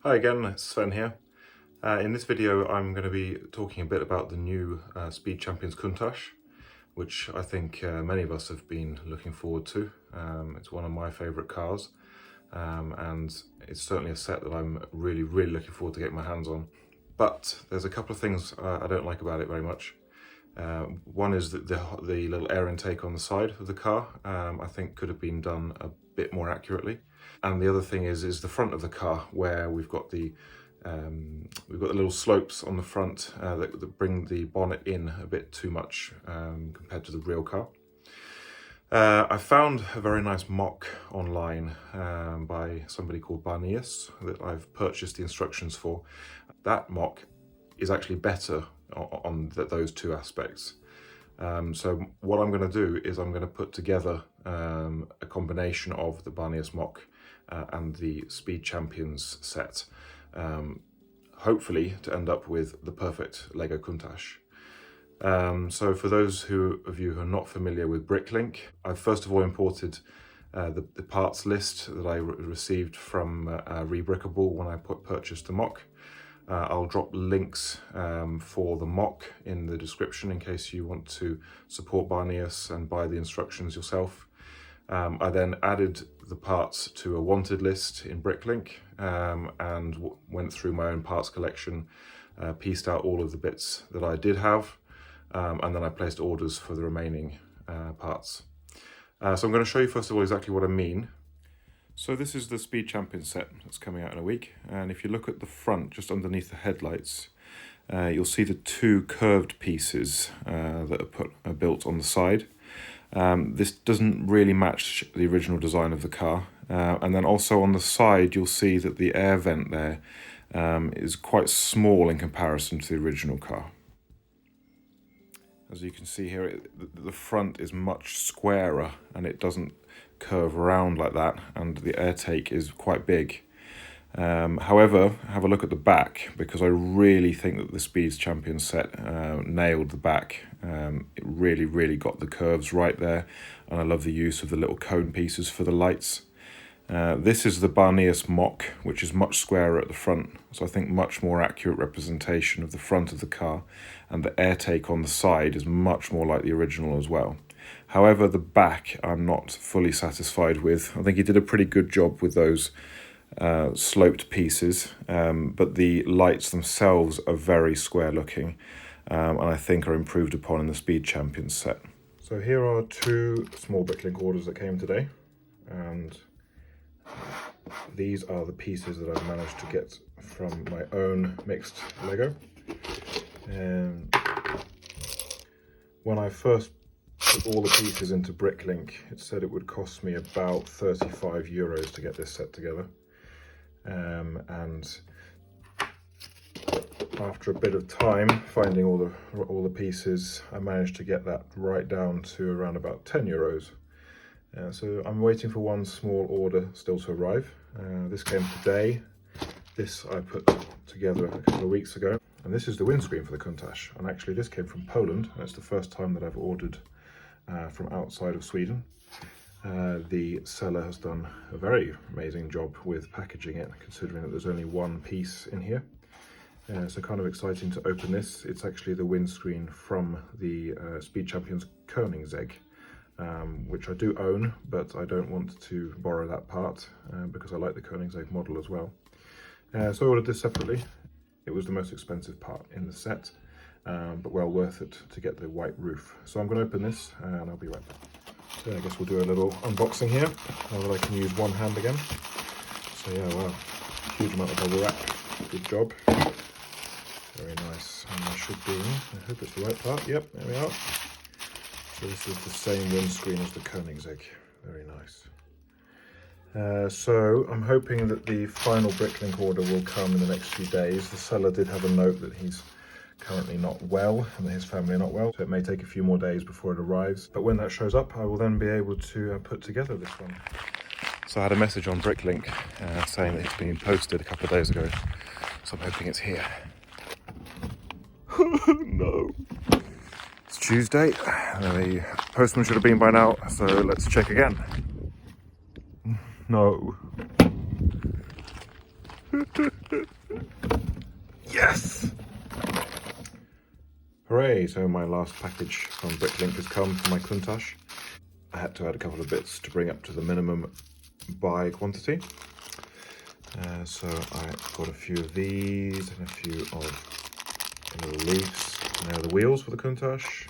Hi again, it's Sven here. In this video I'm going to be talking a bit about the new Speed Champions Countach, which I think many of us have been looking forward to. It's one of my favourite cars, and it's certainly a set that I'm really looking forward to getting my hands on. But there's a couple of things I don't like about it very much. One is that the little air intake on the side of the car I think could have been done a bit more accurately. And the other thing is the front of the car, where we've got the little slopes on the front that bring the bonnet in a bit too much compared to the real car. I found a very nice MOC online by somebody called Barneius that I've purchased the instructions for. That MOC is actually better on those two aspects. So what I'm going to do is I'm going to put together a combination of the Barneius MOC and the Speed Champions set, hopefully to end up with the perfect Lego Countach. So for those of you who are not familiar with Bricklink, I've first of all imported the parts list that I received from Rebrickable when I purchased the MOC. I'll drop links for the MOC in the description in case you want to support Barneius and buy the instructions yourself. I then added the parts to a wanted list in Bricklink and went through my own parts collection, pieced out all of the bits that I did have, and then I placed orders for the remaining parts. So I'm going to show you first of all exactly what I mean. So this is the Speed Champion set that's coming out in a week, and if you look at the front, just underneath the headlights, you'll see the two curved pieces that are built on the side. This doesn't really match the original design of the car, and then also on the side you'll see that the air vent there is quite small in comparison to the original car. As you can see here, the front is much squarer and it doesn't curve around like that, and the air take is quite big. However, have a look at the back, because I really think that the Speed Champion set nailed the back. It really got the curves right there, and I love the use of the little cone pieces for the lights. This is the Barneius MOC, which is much squarer at the front, so I think much more accurate representation of the front of the car, and the air take on the side is much more like the original as well. However, the back I'm not fully satisfied with. I think he did a pretty good job with those sloped pieces, but the lights themselves are very square looking, and I think are improved upon in the Speed Champions set. So here are two small Bricklink orders that came today, and these are the pieces that I've managed to get from my own mixed Lego. When I first put all the pieces into Bricklink, it said it would cost me about €35 to get this set together. And after a bit of time finding all the pieces, I managed to get that right down to around about €10. So I'm waiting for one small order still to arrive. This came today. This I put together a couple of weeks ago, and this is the windscreen for the Countach. And actually this came from Poland. It's the first time that I've ordered from outside of Sweden. The seller has done a very amazing job with packaging it, considering that there's only one piece in here. So kind of exciting to open this. It's actually the windscreen from the Speed Champions Countach, which I do own, but I don't want to borrow that part because I like the Countach model as well. So I ordered this separately. It was the most expensive part in the set, but well worth it to get the white roof. So I'm going to open this and I'll be right back. So I guess we'll do a little unboxing here, now that I can use one hand again. So yeah, wow, huge amount of bubble wrap, good job. Very nice, and there should be, I hope it's the right part, yep, there we are. So this is the same windscreen as the Countach, very nice. So I'm hoping that the final Bricklink order will come in the next few days. The seller did have a note that he's currently not well and that his family are not well, so it may take a few more days before it arrives. But when that shows up, I will then be able to put together this one. So I had a message on Bricklink saying that it's been posted a couple of days ago, so I'm hoping it's here. No. It's Tuesday, the postman should have been by now, so let's check again. No. Yes! Hooray! So my last package from Bricklink has come for my Countach. I had to add a couple of bits to bring up to the minimum buy quantity. So I got a few of these and a few of the little leaves. And there are the wheels for the Countach.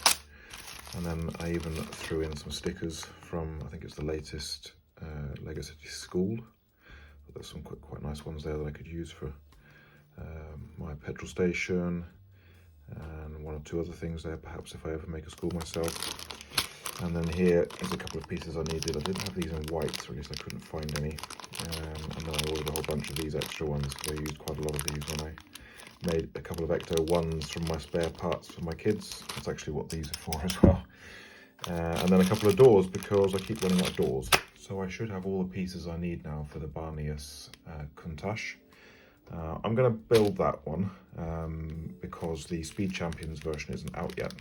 And then I even threw in some stickers from, I think it's the latest Lego City School. But there's some quite nice ones there that I could use for my petrol station and one or two other things there, perhaps if I ever make a school myself. And then here is a couple of pieces I needed. I didn't have these in white, or at least I couldn't find any. And then I ordered a whole bunch of these extra ones because I used quite a lot of these when I made a couple of Ecto ones from my spare parts for my kids. That's actually what these are for as well. And then a couple of doors because I keep running out of doors. So I should have all the pieces I need now for the Barneius Countach. I'm going to build that one because the Speed Champions version isn't out yet.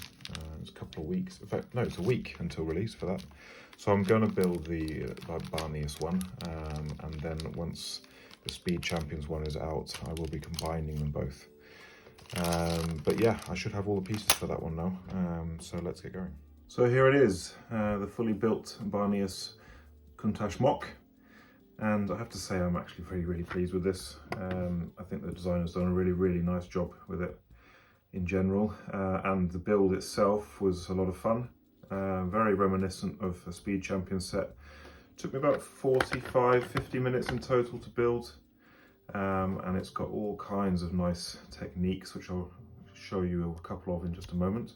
It's a couple of weeks. In fact, no, it's a week until release for that. So I'm going to build the Barneius one, and then once the Speed Champions one is out, I will be combining them both. But yeah, I should have all the pieces for that one now. So let's get going. So here it is, the fully built Barneius Countach MOC. And I have to say I'm actually really pleased with this. I think the designer's done a really nice job with it in general. And the build itself was a lot of fun. Very reminiscent of a Speed Champion set. Took me about 45-50 minutes in total to build. And it's got all kinds of nice techniques, which I'll show you a couple of in just a moment.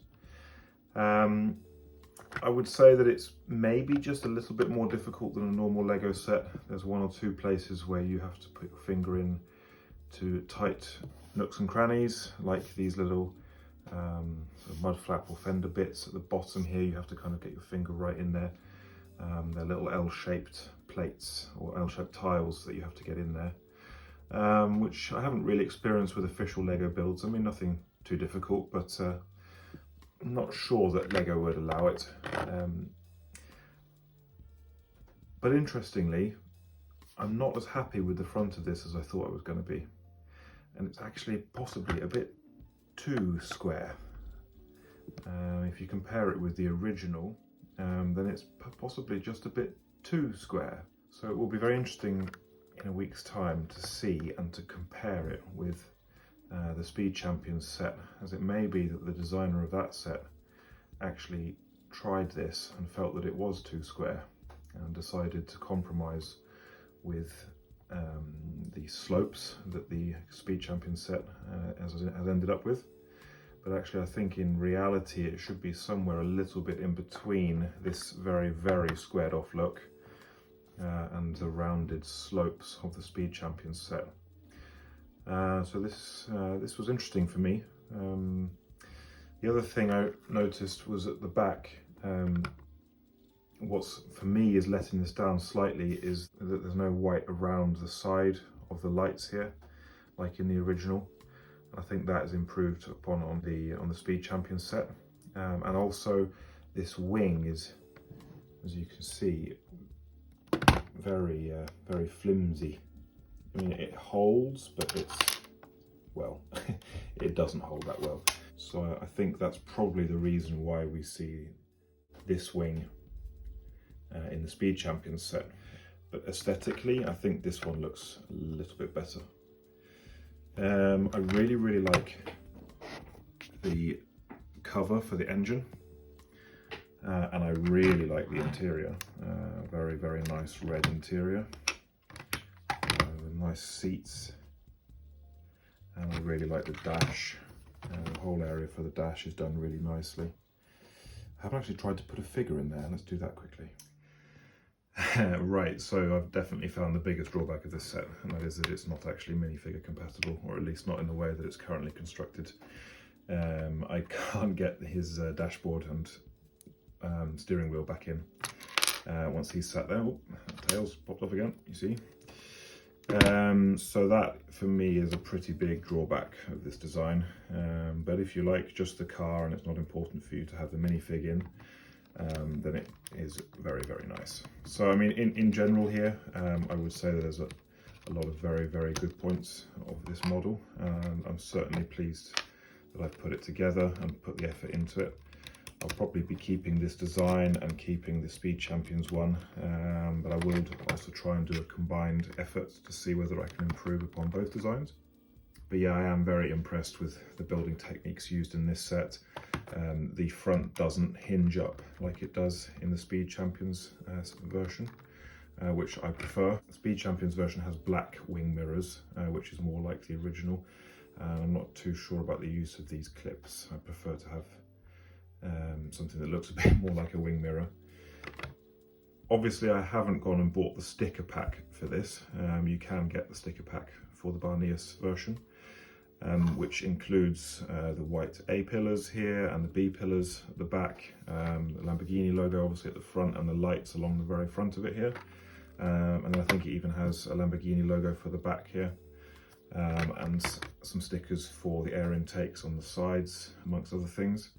I would say that it's maybe just a little bit more difficult than a normal Lego set. There's one or two places where you have to put your finger in to tight nooks and crannies, like these little sort of mud flap or fender bits at the bottom here. You have to kind of get your finger right in there. They're little L-shaped plates or L-shaped tiles that you have to get in there, which I haven't really experienced with official Lego builds. I mean, nothing too difficult, but I'm not sure that Lego would allow it. But interestingly, I'm not as happy with the front of this as I thought it was going to be. And it's actually possibly a bit too square. If you compare it with the original, then it's possibly just a bit too square. So it will be very interesting in a week's time to see and to compare it with the Speed Champions set, as it may be that the designer of that set actually tried this and felt that it was too square and decided to compromise with the slopes that the Speed Champions set has ended up with. But actually I think in reality it should be somewhere a little bit in between this very squared off look and the rounded slopes of the Speed Champions set. So this was interesting for me. The other thing I noticed was at the back, what's for me is letting this down slightly is that there's no white around the side of the lights here, like in the original. I think that is improved upon on the Speed Champions set. And also this wing is, as you can see, very flimsy. I mean, it holds, but it's, well, it doesn't hold that well. So I think that's probably the reason why we see this wing in the Speed Champions set. But aesthetically, I think this one looks a little bit better. I really like the cover for the engine. And I really like the interior. Very nice red interior. Nice seats, and I really like the dash. The whole area for the dash is done really nicely. I haven't actually tried to put a figure in there. Let's do that quickly. Right, so I've definitely found the biggest drawback of this set, and that is that it's not actually minifigure compatible, or at least not in the way that it's currently constructed. I can't get his dashboard and steering wheel back in once he's sat there. Oh, tail's popped off again, you see. So that for me is a pretty big drawback of this design, but if you like just the car and it's not important for you to have the minifig in, then it is very nice. So I mean, in general here, I would say that there's a a lot of very, very good points of this model, and I'm certainly pleased that I've put it together and put the effort into it. I'll probably be keeping this design and keeping the Speed Champions one, but I will also try and do a combined effort to see whether I can improve upon both designs. But yeah, I am very impressed with the building techniques used in this set. The front doesn't hinge up like it does in the Speed Champions version, which I prefer. The Speed Champions version has black wing mirrors, which is more like the original. I'm not too sure about the use of these clips. I prefer to have something that looks a bit more like a wing mirror. Obviously, I haven't gone and bought the sticker pack for this. You can get the sticker pack for the Barneius version, which includes the white A pillars here and the B pillars at the back, the Lamborghini logo obviously at the front, and the lights along the very front of it here. And then I think it even has a Lamborghini logo for the back here, and some stickers for the air intakes on the sides, amongst other things.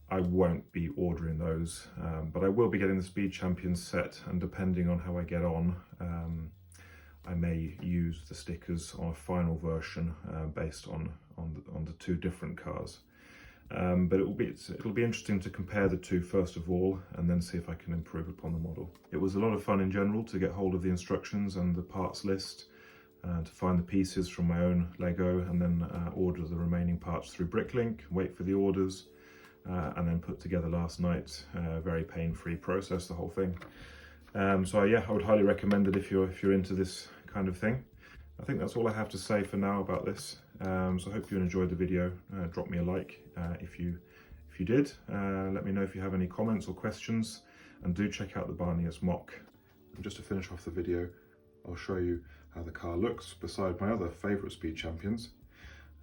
I won't be ordering those, but I will be getting the Speed Champions set, and depending on how I get on, I may use the stickers on a final version based on the two different cars. But it'll be interesting to compare the two first of all, and then see if I can improve upon the model. It was a lot of fun in general to get hold of the instructions and the parts list, to find the pieces from my own Lego, and then order the remaining parts through Bricklink, wait for the orders, and then put together last night. Very pain-free process, the whole thing. So yeah, I would highly recommend it if you're into this kind of thing. I think that's all I have to say for now about this. So I hope you enjoyed the video. Drop me a like if you did. Let me know if you have any comments or questions, and do check out the Barneius MOC. And just to finish off the video, I'll show you how the car looks beside my other favourite Speed Champions.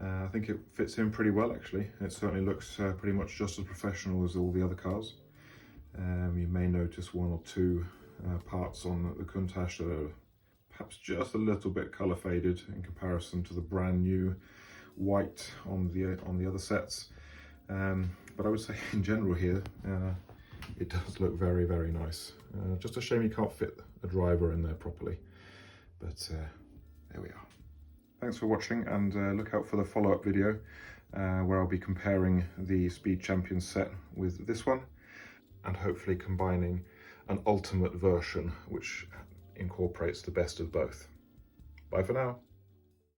I think it fits in pretty well actually. It certainly looks pretty much just as professional as all the other cars. You may notice one or two parts on the Countach that are perhaps just a little bit colour faded in comparison to the brand new white on the other sets. But I would say in general here, it does look very, very nice. Just a shame you can't fit a driver in there properly. But there we are. Thanks for watching, and look out for the follow-up video where I'll be comparing the Speed Champions set with this one, and hopefully combining an ultimate version which incorporates the best of both. Bye for now.